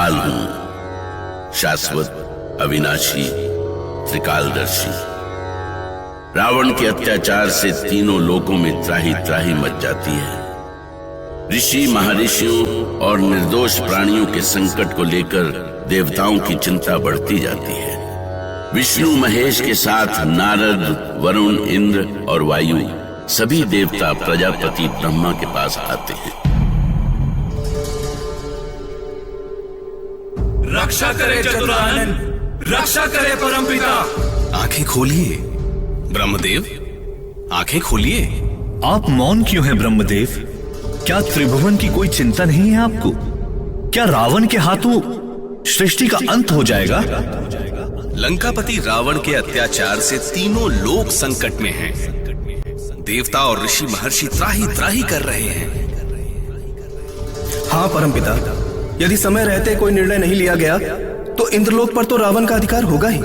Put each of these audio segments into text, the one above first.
काल हूं, शाश्वत, अविनाशी, त्रिकालदर्शी। रावण के अत्याचार से तीनों लोकों में त्राही त्राही मच जाती है। ऋषि, महर्षियों और निर्दोष प्राणियों के संकट को लेकर देवताओं की चिंता बढ़ती जाती है। विष्णु महेश के साथ नारद, वरुण, इंद्र और वायु सभी देवता प्रजापति ब्रह्मा के पास आते हैं। रक्षा करे चतुरानन, रक्षा करे परमपिता। आंखें खोलिए ब्रह्मदेव, आंखें खोलिए। आप मौन क्यों हैं ब्रह्मदेव? क्या त्रिभुवन की कोई चिंता नहीं है आपको? क्या रावण के हाथों सृष्टि का अंत हो जाएगा? लंकापति रावण के अत्याचार से तीनों लोक संकट में हैं। देवता और ऋषि महर्षि त्राही त्राही कर रहे हैं। हाँ परमपिता, यदि समय रहते कोई निर्णय नहीं लिया गया तो इंद्रलोक पर तो रावण का अधिकार होगा ही।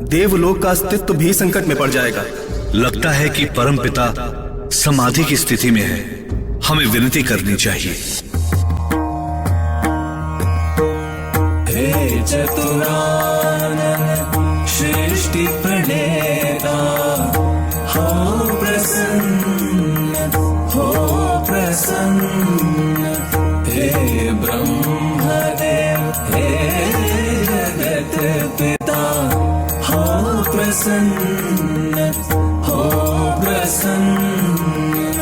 देवलोक का अस्तित्व भी संकट में पड़ जाएगा। लगता है कि परमपिता समाधि की स्थिति में है। हमें विनती करनी चाहिए। हे चतुरानन, सृष्टि प्रणेता, हो प्रसन्न, हो प्रसन्न। हे ब्रह्मदेव, हे जगत पिता, हो प्रसन्न, हो प्रसन्न।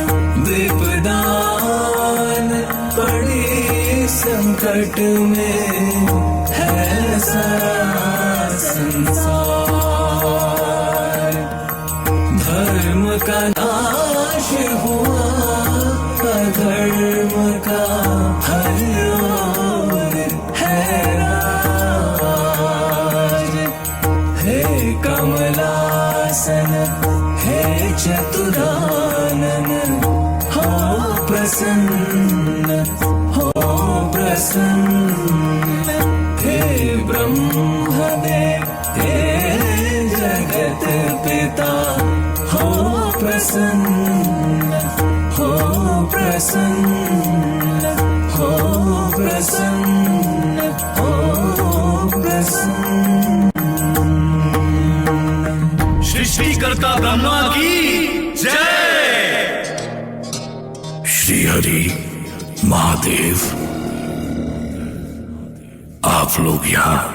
विपदान पड़ी संकट में है सारा संसार। धर्म का नाश हुआ, अधर्म का हर ओर है राज। हे कमलासन, हे चतुरानन, हो प्रसन्न, हो प्रसन्न। हे ब्रह्मदेव, हे जगत पिता, हो प्रसन्न, हो प्रसन्न, हो प्रसन्न, हो प्रसन्न। सृष्टिकर्ता ब्रह्मा की जय। श्री हरि महादेव, आप लोग यहाँ।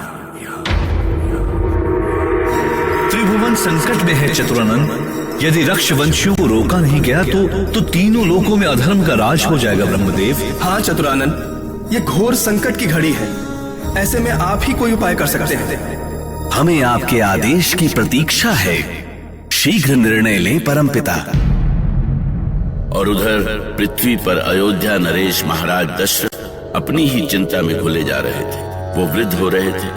त्रिभुवन संकट में है चतुरानन। यदि रक्षवंशियों को रोका नहीं गया तो तीनों लोकों में अधर्म का राज हो जाएगा ब्रह्मदेव। हाँ चतुरानन, ये घोर संकट की घड़ी है। ऐसे में आप ही कोई उपाय कर सकते हैं। हमें आपके आदेश की प्रतीक्षा है। शीघ्र निर्णय लें परमपिता। और उधर पृथ्वी पर अयोध्या नरेश महाराज दशरथ अपनी ही चिंता में घुले जा रहे थे। वो वृद्ध हो रहे थे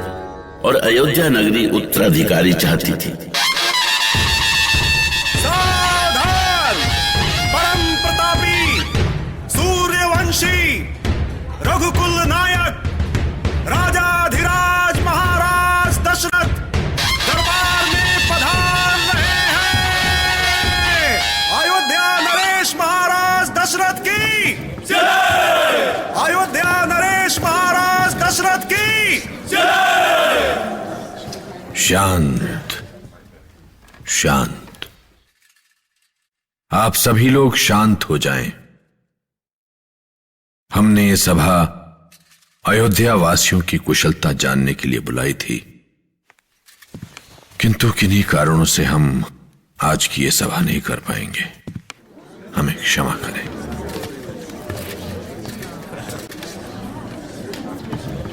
और अयोध्या नगरी उत्तराधिकारी चाहती थी। सावधान! परम प्रतापी, सूर्यवंशी, रघुकुल नायक, राजाधिराज महाराज दशरथ दरबार में पधार रहे हैं। अयोध्या नरेश महाराज दशरथ की जय! अयोध्या नरेश महाराज दशरथ की जय! शांत शांत, आप सभी लोग शांत हो जाएं। हमने ये सभा अयोध्या वासियों की कुशलता जानने के लिए बुलाई थी, किंतु किन्हीं कारणों से हम आज की ये सभा नहीं कर पाएंगे। हमें क्षमा करें।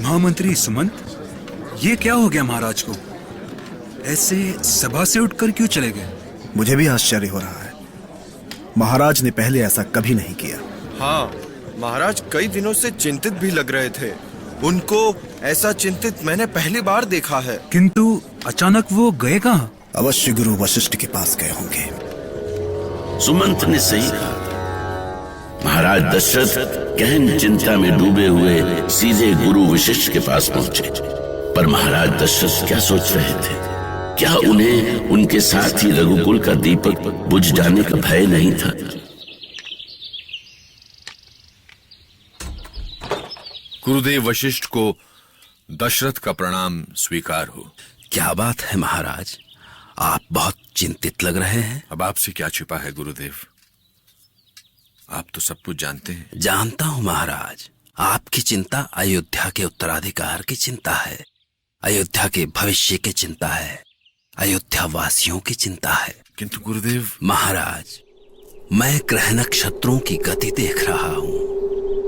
महामंत्री सुमंत, ये क्या हो गया महाराज को? ऐसे सभा से उठकर क्यों चले गए? मुझे भी आश्चर्य हो रहा है। महाराज ने पहले ऐसा कभी नहीं किया। हाँ, महाराज कई दिनों से चिंतित भी लग रहे थे। उनको ऐसा चिंतित मैंने पहली बार देखा है। किंतु अचानक वो गए कहाँ? अवश्य गुरु वशिष्ठ के पास गए होंगे। सुमंत ने सही कहा। महाराज दशरथ गहन चिंता में डूबे हुए सीधे गुरु वशिष्ठ के पास पहुंचे। पर महाराज दशरथ क्या सोच रहे थे? क्या उन्हें उनके साथ ही रघुकुल का दीपक बुझ जाने का भय नहीं था? गुरुदेव वशिष्ठ को दशरथ का प्रणाम स्वीकार हो। क्या बात है महाराज, आप बहुत चिंतित लग रहे हैं। अब आपसे क्या छिपा है गुरुदेव, आप तो सब कुछ जानते हैं। जानता हूं महाराज, आपकी चिंता अयोध्या के उत्तराधिकार की चिंता है, अयोध्या के भविष्य की चिंता है, अयोध्या वासियों की चिंता है। किंतु गुरुदेव। महाराज, मैं ग्रह नक्षत्रों की गति देख रहा हूं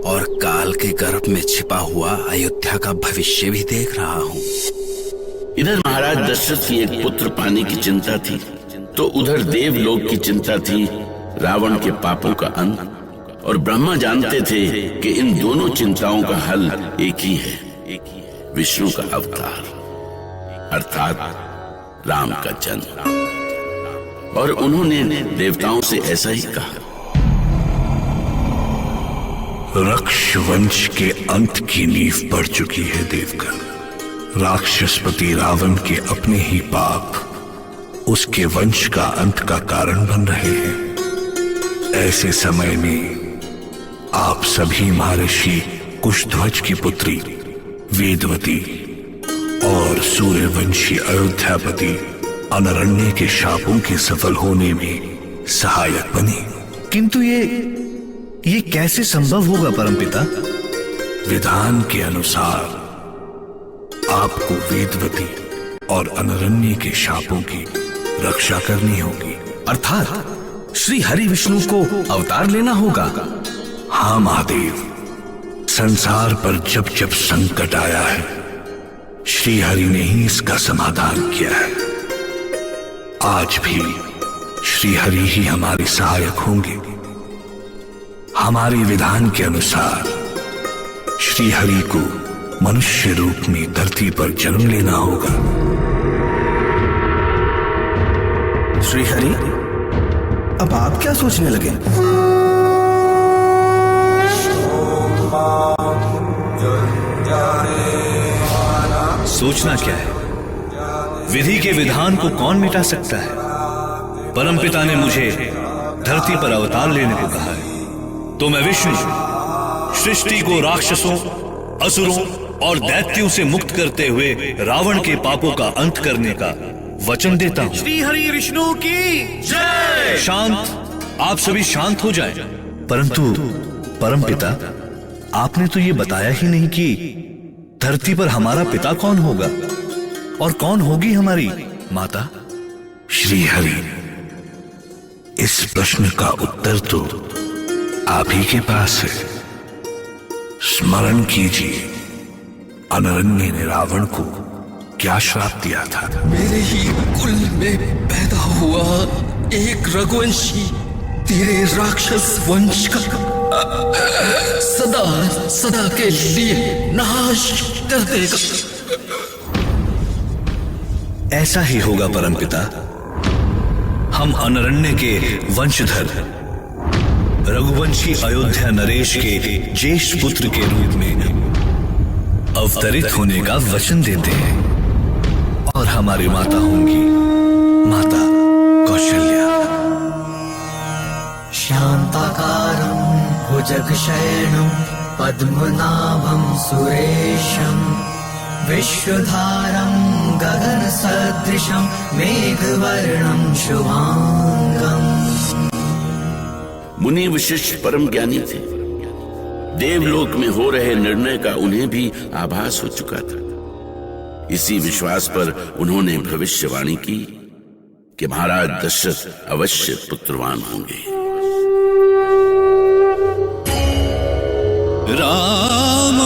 और काल के गर्भ में छिपा हुआ अयोध्या का भविष्य भी देख रहा हूं। इधर महाराज दशरथ की एक पुत्र पाने की चिंता थी, तो उधर देवलोक की चिंता थी रावण के पापों का अंत। और ब्रह्मा जानते थे कि इन दोनों चिंताओं का हल एक ही है, विष्णु का अवतार अर्थात राम का जन्म। और उन्होंने देवताओं से ऐसा ही कहा। रक्ष वंश के अंत की नींव पड़ चुकी है देवगण। राक्षसपति रावण के अपने ही पाप उसके वंश का अंत का कारण बन रहे हैं। ऐसे समय में आप सभी महर्षि कुशध्वज की पुत्री वेदवती और सूर्यवंशी अयोध्यापति अनरण्य के शापों के सफल होने में सहायक बनी। किंतु ये कैसे संभव होगा परमपिता? विधान के अनुसार आपको वेदवती और अनरण्य के शापों की रक्षा करनी होगी। अर्थात श्री हरि विष्णु को अवतार लेना होगा। हाँ महादेव, संसार पर जब जब संकट आया है, श्री हरि ने ही इसका समाधान किया है। आज भी श्री हरि ही हमारे सहायक होंगे। हमारे विधान के अनुसार श्री हरि को मनुष्य रूप में धरती पर जन्म लेना होगा। श्री हरि, अब आप क्या सोचने लगे? सोचना क्या है? विधि के विधान को कौन मिटा सकता है? परमपिता ने मुझे धरती पर अवतार लेने को कहा है, तो मैं विष्णु सृष्टि को राक्षसों, असुरों और दैत्यों से मुक्त करते हुए रावण के पापों का अंत करने का वचन देता हूं। श्री हरि विष्णु की जय। शांत, आप सभी शांत हो जाएं। परंतु परमपिता, आपने तो ये बताया ही नहीं कि धरती पर हमारा पिता कौन होगा और कौन होगी हमारी माता? श्री हरि, इस प्रश्न का उत्तर तो आप ही के पास है। स्मरण कीजिए, अनरण्य ने रावण को क्या श्राप दिया था? मेरे ही कुल में पैदा हुआ एक रघुवंशी तेरे राक्षस वंश का सदा सदा के लिए नाश कर देगा। ऐसा ही होगा परमपिता। हम अनरण्य के वंशधर रघुवंशी अयोध्या नरेश के ज्येष्ठ पुत्र के रूप में अवतरित होने का वचन देते हैं और हमारी माता होंगी माता कौशल्या। शांताकारं भुजगशयनं पद्मनाभं सुरेशं विश्वधारं गगनसदृशं मेघवर्णं शुभांगम्। मुनि वशिष्ठ परम ज्ञानी थे। देवलोक में हो रहे निर्णय का उन्हें भी आभास हो चुका था। इसी विश्वास पर उन्होंने भविष्यवाणी की कि महाराज दशरथ अवश्य पुत्रवान होंगे। राम